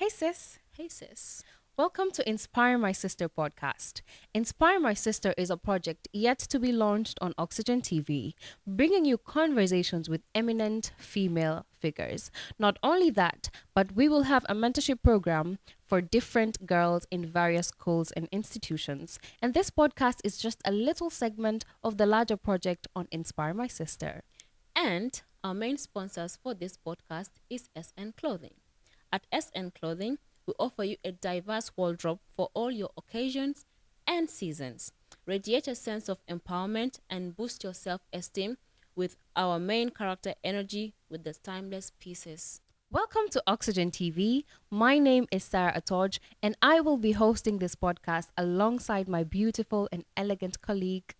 Hey sis, Hey sis. welcome to Inspire My Sister podcast. Inspire My Sister is a project yet to be launched on Oxygen TV, bringing you conversations with eminent female figures. Not only that, but we will have a mentorship program for different girls in various schools and institutions. And this podcast is just a little segment of the larger project on Inspire My Sister. And our main sponsors for this podcast is SN Clothing. At SN Clothing, we offer you a diverse wardrobe for all your occasions and seasons. Radiate a sense of empowerment and boost your self-esteem with our main character energy with the timeless pieces. Welcome to Oxygen TV. My name is Sarah Atoj, and I will be hosting this podcast alongside my beautiful and elegant colleague.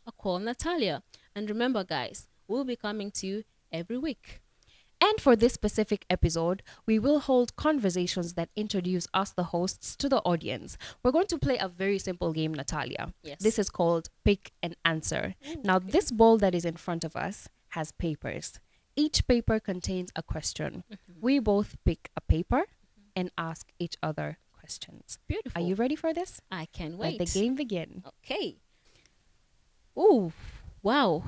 Akuol Natalia. And remember guys, we'll be coming to you every week. And for this specific episode, we will hold conversations that introduce us, the hosts, to the audience. We're going to play a very simple game, Natalia. Yes. This is called Pick and Answer. Ooh, Now, okay. this bowl that is in front of us has papers. Each paper contains a question. We both pick a paper and ask each other questions. Beautiful. Are you ready for this? I can Let wait. the game begin. Okay. Ooh, wow.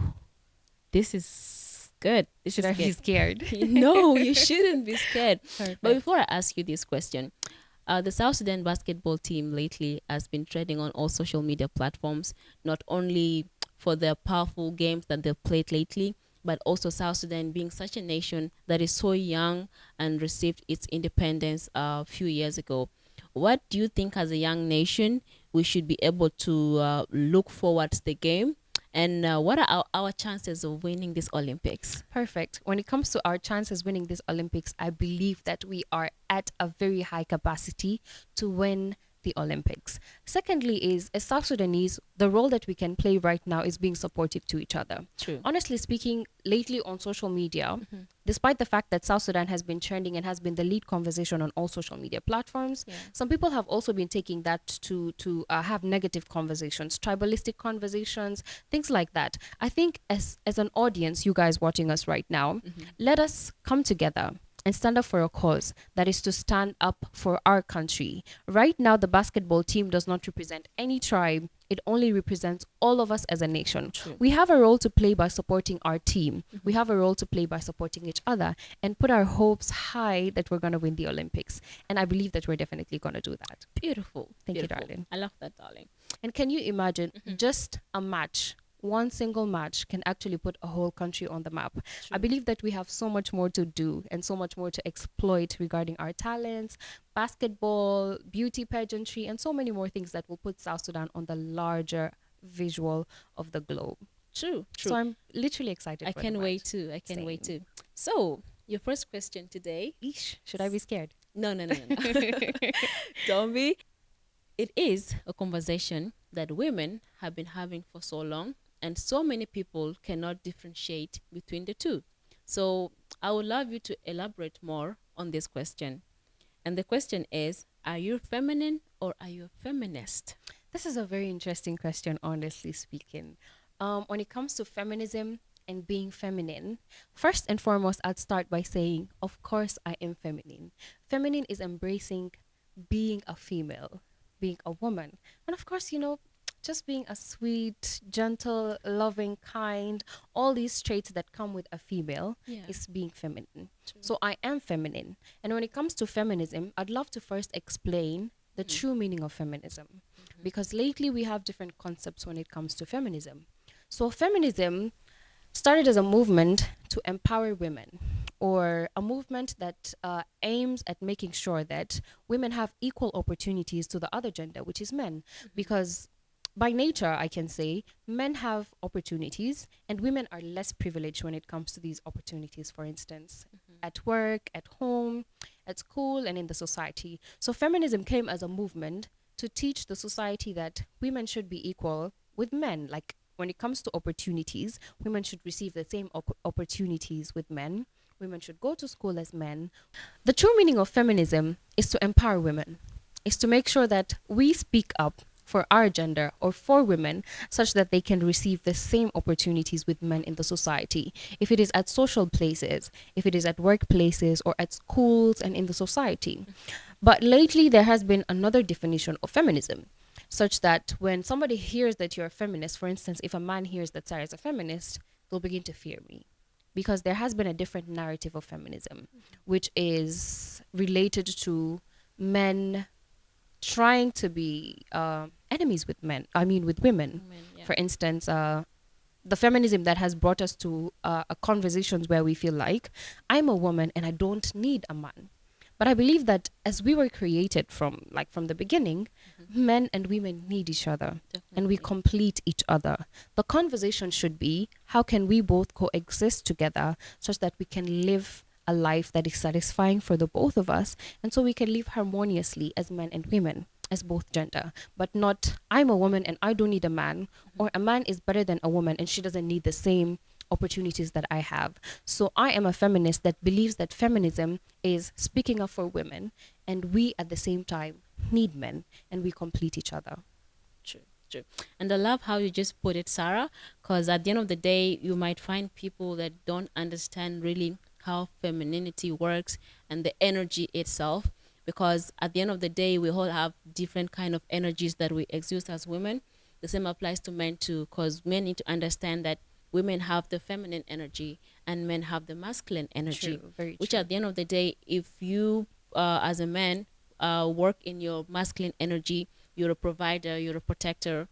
This is good. This Should is I be good. scared? No, you shouldn't be scared. But Perfect. before I ask you this question, the South Sudan basketball team lately has been trending on all social media platforms, not only for their powerful games that they've played lately, but also South Sudan being such a nation that is so young and received its independence a few years ago. What do you think, as a young nation, we should be able to look forward to the game? And what are our chances of winning this Olympics? Perfect. When it comes to our chances winning this Olympics, I believe that we are at a very high capacity to win the Olympics. Secondly, is as South Sudanese, the role that we can play right now is being supportive to each other. True. Honestly speaking, lately on social media, despite the fact that South Sudan has been trending and has been the lead conversation on all social media platforms, Yeah. some people have also been taking that to have negative conversations, tribalistic conversations, things like that. I think as an audience, you guys watching us right now, let us come together and stand up for a cause that is to stand up for our country. Right now, the basketball team does not represent any tribe. It only represents all of us as a nation. True. We have a role to play by supporting our team. We have a role to play by supporting each other and put our hopes high that we're going to win the Olympics. And I believe that we're definitely going to do that. Beautiful. Thank you, Beautiful. darling. I love that, darling. And can you imagine just a match? One single match can actually put a whole country on the map. I True. believe that we have so much more to do and so much more to exploit regarding our talents, basketball, beauty pageantry, and so many more things that will put South Sudan on the larger visual of the globe. True. True. So I'm literally excited I for can the wait match. too. I can wait Same. too. So, your first question today. Eesh, should I be scared? No, no, no, no, no. Don't be. It is a conversation that women have been having for so long, and so many people cannot differentiate between the two. So, I would love you to elaborate more on this question. And the question is, are you feminine or are you a feminist? This is a very interesting question, honestly speaking. When it comes to feminism and being feminine, first and foremost, I'd start by saying, of course, I am feminine. Feminine is embracing being a female, being a woman. And of course, just being a sweet, gentle, loving, kind, all these traits that come with a female Yeah. is being feminine. True. So I am feminine. And when it comes to feminism, I'd love to first explain the true meaning of feminism. Because lately we have different concepts when it comes to feminism. So feminism started as a movement to empower women, or a movement that aims at making sure that women have equal opportunities to the other gender, which is men. Because by nature, I can say men have opportunities and women are less privileged when it comes to these opportunities, for instance, at work, at home, at school, and in the society. So feminism came as a movement to teach the society that women should be equal with men. Like when it comes to opportunities, women should receive the same opportunities with men. Women should go to school as men. The true meaning of feminism is to empower women, is to make sure that we speak up for our gender or for women such that they can receive the same opportunities with men in the society. If it is at social places, if it is at workplaces or at schools and in the society. But lately, there has been another definition of feminism, such that when somebody hears that you're a feminist, for instance, if a man hears that Sarah is a feminist, they'll begin to fear me. Because there has been a different narrative of feminism, which is related to men trying to be enemies with men, I mean, with women. Yeah. For instance, the feminism that has brought us to conversations where we feel like I'm a woman and I don't need a man. But I believe that as we were created from the beginning, men and women need each other. And we complete each other. The conversation should be, how can we both coexist together such that we can live a life that is satisfying for the both of us, and so we can live harmoniously as men and women, as both gender, but not I'm a woman and I don't need a man, or a man is better than a woman and she doesn't need the same opportunities that I have. So I am a feminist that believes that feminism is speaking up for women, and we at the same time need men, and we complete each other. True. And I love how you just put it, Sarah, because at the end of the day, you might find people that don't understand really how femininity works and the energy itself, because at the end of the day, we all have different kind of energies that we exude as women. The same applies to men too, because men need to understand that women have the feminine energy and men have the masculine energy. True, very which true. at the end of the day, if you as a man work in your masculine energy, you're a provider, you're a protector,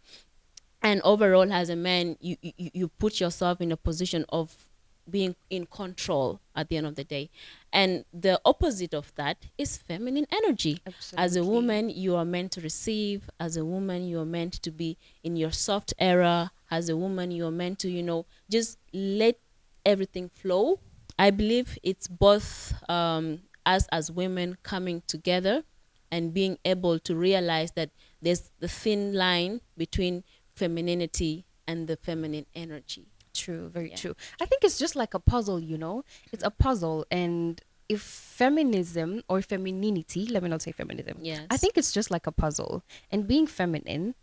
and overall as a man, you put yourself in a position of being in control at the end of the day. And the opposite of that is feminine energy. As a Absolutely. woman, you are meant to receive. As a woman, you are meant to be in your soft era. As a woman, you are meant to, just let everything flow. I believe it's both us as women coming together and being able to realize that there's the thin line between femininity and the feminine energy. True, very Yeah. true. I think it's just like a puzzle, you know? It's a puzzle. And if feminism or femininity, let me not say feminism, Yes. I think it's just like a puzzle. And being feminine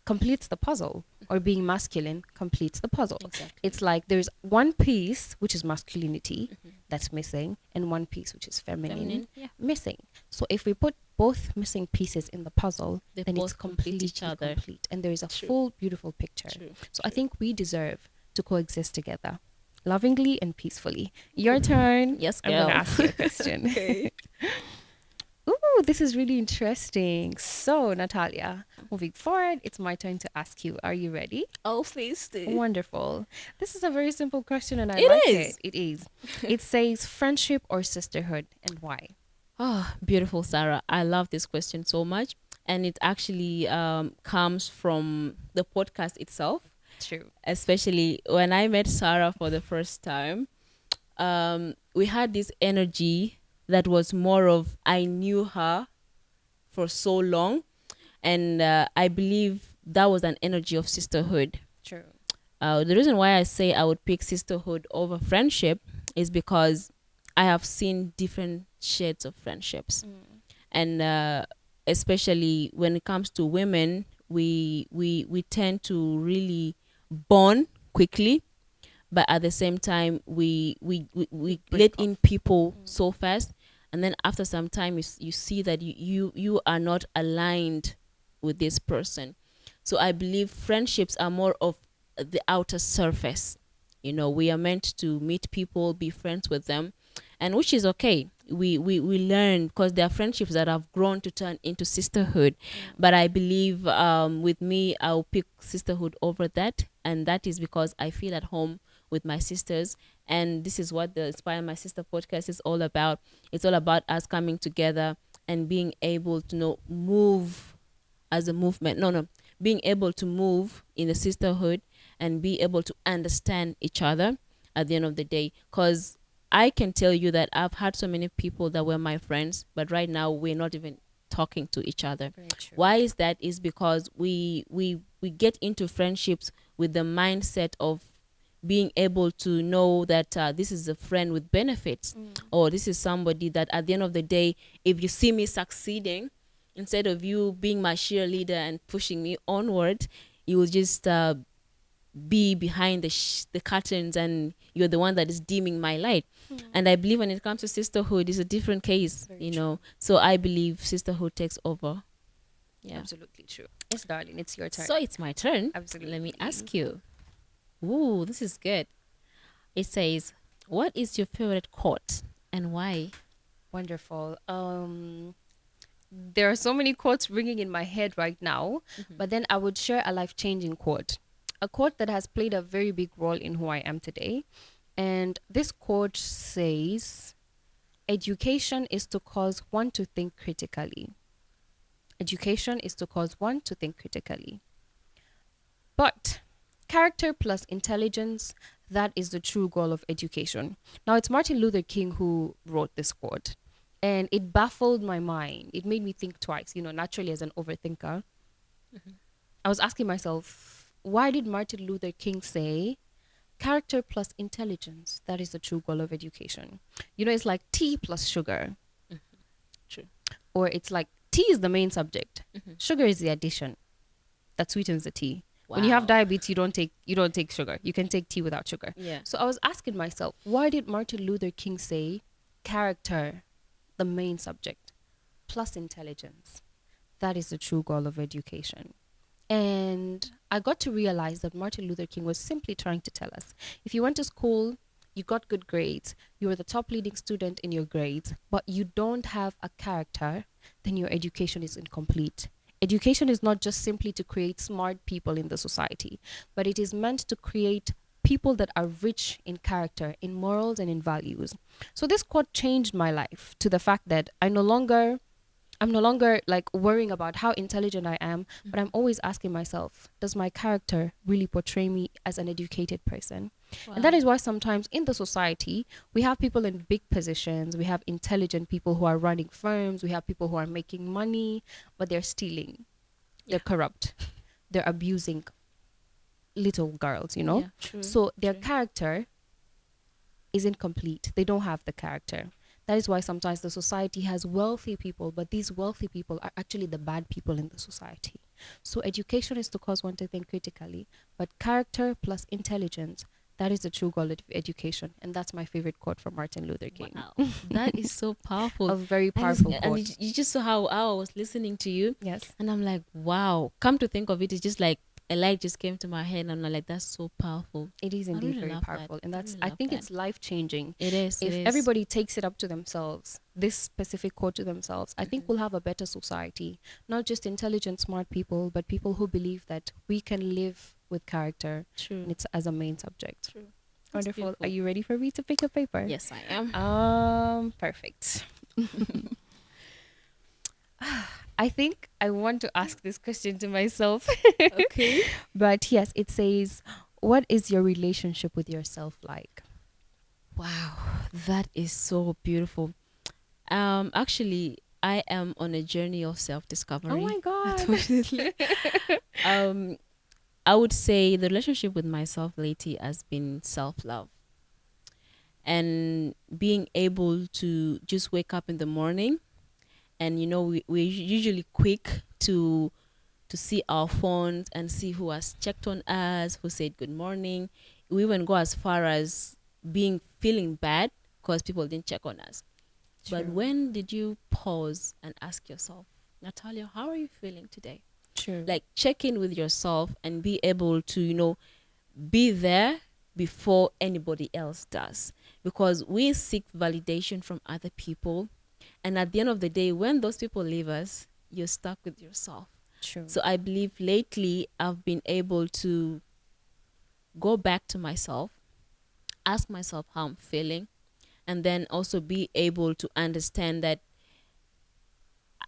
completes the puzzle, or being masculine completes the puzzle. Exactly. It's like there's one piece, which is masculinity, that's missing, and one piece, which is feminine, Yeah. missing. So if we put both missing pieces in the puzzle, They then it's both complete completely each other. complete. And there is a True. full, beautiful picture. True. So I think we deserve to coexist together, lovingly and peacefully. Your turn. Yes, I'm going to girl. ask you a question. Okay. Ooh, this is really interesting. So, Natalia, moving forward, it's my turn to ask you. Are you ready? Oh, please do. Wonderful. This is a very simple question and I It like is. it. It is. It says friendship or sisterhood, and why? Oh, beautiful, Sarah. I love this question so much. And it actually comes from the podcast itself, True. especially when I met Sarah for the first time. We had this energy that was more of I knew her for so long. And I believe that was an energy of sisterhood. True. The reason why I say I would pick sisterhood over friendship is because I have seen different shades of friendships. And especially when it comes to women, we tend to really bond quickly, but at the same time we let in people so fast, and then after some time you see that you are not aligned with this person. So I believe friendships are more of the outer surface. We are meant to meet people, be friends with them, and which is okay. We learn, because there are friendships that have grown to turn into sisterhood. But I believe with me, I'll pick sisterhood over that, and that is because I feel at home with my sisters. And this is what the Inspire My Sister podcast is all about. It's all about us coming together and being able to move as a movement. Being able to move in a sisterhood and be able to understand each other at the end of the day. Because I can tell you that I've had so many people that were my friends, but right now we're not even talking to each other. Very true. Why is that? Is because we get into friendships with the mindset of being able to know that this is a friend with benefits, or this is somebody that at the end of the day, if you see me succeeding, instead of you being my cheerleader and pushing me onward, you will just be behind the curtains, and you're the one that is dimming my light. And I believe when it comes to sisterhood, it's a different case, Very you true. know. So I believe sisterhood takes over. Yeah. Absolutely true. Yes, darling, it's your turn. So it's my turn. Let me Absolutely. ask you. Ooh, this is good. It says, "What is your favorite quote and why?" Wonderful. There are so many quotes ringing in my head right now, but then I would share a life-changing quote. A quote that has played a very big role in who I am today. And this quote says, education is to cause one to think critically. Education is to cause one to think critically. But character plus intelligence, that is the true goal of education. Now, it's Martin Luther King who wrote this quote, and it baffled my mind. It made me think twice. You know, naturally, as an overthinker, I was asking myself, why did Martin Luther King say character plus intelligence, that is the true goal of education? You know, it's like tea plus sugar, True. or it's like tea is the main subject, sugar is the addition that sweetens the tea. When you have Wow. diabetes, you don't take sugar. You can take tea without sugar. Yeah. So I was asking myself, why did Martin Luther King say character, the main subject, plus intelligence? That is the true goal of education. And I got to realize that Martin Luther King was simply trying to tell us, if you went to school, you got good grades, you were the top leading student in your grades, but you don't have a character, then your education is incomplete. Education is not just simply to create smart people in the society, but it is meant to create people that are rich in character, in morals, and in values. So this quote changed my life to the fact that I'm no longer like worrying about how intelligent I am, but I'm always asking myself, does my character really portray me as an educated person? And that Wow. is why sometimes in the society, we have people in big positions, we have intelligent people who are running firms, we have people who are making money, but they're stealing, they're Yeah. corrupt, they're abusing little girls, you know? Yeah. True. So their True. character is incomplete. They don't have the character. That is why sometimes the society has wealthy people, but these wealthy people are actually the bad people in the society. So education is to cause one to think critically, but character plus intelligence, that is the true goal of education. And that's my favorite quote from Martin Luther King. Wow. That is so powerful. A very That is, powerful and quote. you just saw how I was listening to you, Yes, and I'm like, wow. Come to think of it, it's just like a light just came to my head, and I'm like, that's so powerful. it is I indeed really very love that. powerful. And I that's, really I love think that. it's life changing. It is. It If is. everybody takes it up to themselves, this specific quote to themselves, I think we'll have a better society. Not just intelligent, smart people, but people who believe that we can live with character, True. and it's as a main subject. True. That's Wonderful. Are beautiful. you ready for me to pick a paper? Yes, I am. Perfect. I think I want to ask this question to myself. Okay. But yes, it says, what is your relationship with yourself like? Wow, that is so beautiful. Actually, I am on a journey of Oh self-discovery. my God. Unfortunately, um, I would say the relationship with myself lately has been self-love, and being able to just wake up in the morning, and we're usually quick to see our phones and see who has checked on us, who said good morning. We even go as far as feeling bad because people didn't check on us. But True. when did you pause and ask yourself, Natalia, how are you feeling today? True. Like check in with yourself and be able to, be there before anybody else does. Because we seek validation from other people. And at the end of the day, when those people leave us, you're stuck with yourself. True. So I believe lately I've been able to go back to myself, ask myself how I'm feeling, and then also be able to understand that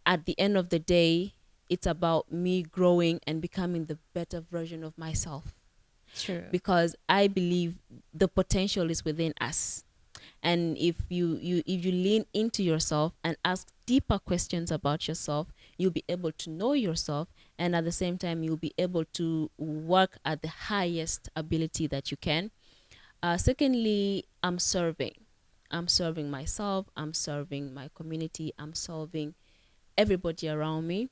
at the end of the day, it's about me growing and becoming the better version of myself. True. Because I believe the potential is within us. And if you lean into yourself and ask deeper questions about yourself, you'll be able to know yourself, and at the same time you'll be able to work at the highest ability that you can. Secondly, I'm serving myself, I'm serving my community, I'm serving everybody around me.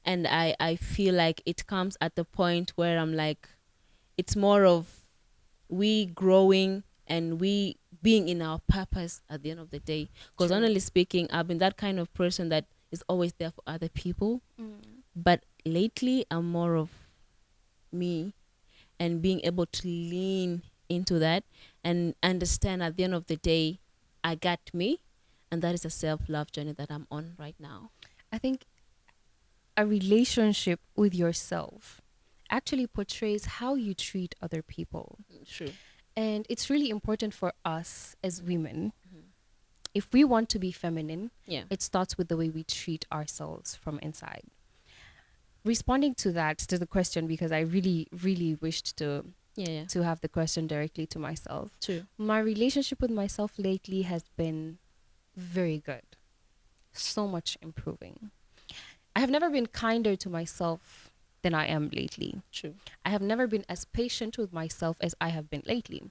And I feel like it comes at the point where I'm like, it's more of we growing and we being in our purpose at the end of the day. Because True. honestly speaking, I've been that kind of person that is always there for other people. Mm. But lately, I'm more of me and being able to lean into that and understand at the end of the day, I got me. And that is a self-love journey that I'm on right now. I think a relationship with yourself actually portrays how you treat other people. True. And it's really important for us as women. Mhm. If we want to be feminine, Yeah. it starts with the way we treat ourselves from inside. Responding to that, to the question, because I really, really wished Yeah. to have the question directly to myself. True. My relationship with myself lately has been very good. So much improving. I have never been kinder to myself than I am lately. True. I have never been as patient with myself as I have been lately.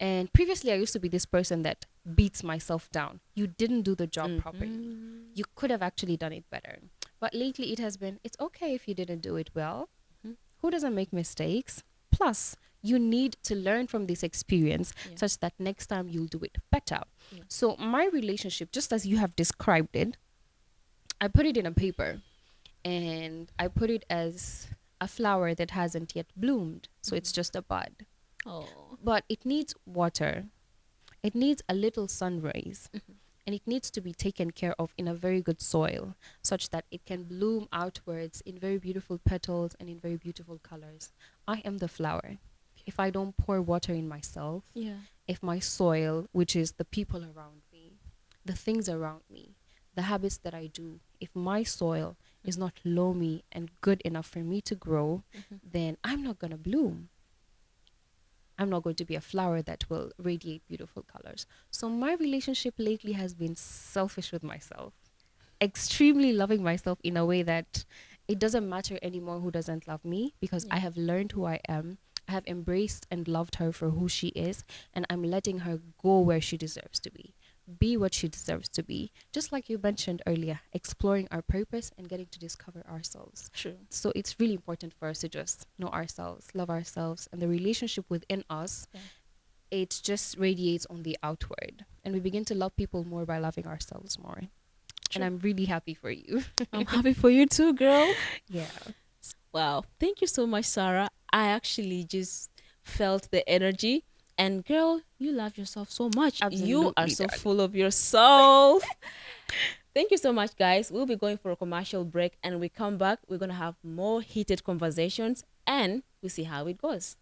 And previously, I used to be this person that beats myself down. You didn't do the job properly. You could have actually done it better. But lately, it has been, it's okay if you didn't do it well. Mhm. Who doesn't make mistakes? Plus, you need to learn from this experience Yeah. such that next time you'll do it better. Yeah. So, my relationship, just as you have described it, I put it in a paper and I put it as a flower that hasn't yet bloomed. So, it's just a bud. Oh. But it needs water, it needs a little sun rays, and it needs to be taken care of in a very good soil such that it can bloom outwards in very beautiful petals and in very beautiful colors. I am the flower. If I don't pour water in myself, Yeah. if my soil, which is the people around me, the things around me, the habits that I do, if my soil is not loamy and good enough for me to grow, then I'm not going to bloom. I'm not going to be a flower that will radiate beautiful colors. So my relationship lately has been selfish with myself, extremely loving myself in a way that it doesn't matter anymore who doesn't love me, because I Yeah. have learned who I am. I have embraced and loved her for who she is, and I'm letting her go where she deserves to be what she deserves to be. Just like you mentioned earlier, exploring our purpose and getting to discover ourselves. True. So it's really important for us to just know ourselves, love ourselves, and the relationship within us. Yeah. It just radiates on the outward, and we begin to love people more by loving ourselves more. True. And I'm really happy for you. I'm happy for you too, girl. Yeah. Wow. Thank you so much, Sarah. I actually just felt the energy. And girl, you love yourself so much. You are Absolutely, so darling. full of yourself. Thank you so much, guys. We'll be going for a commercial break, and we come back. We're going to have more heated conversations, and we'll see how it goes.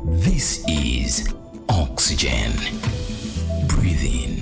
This is Oxygen. Breathe in,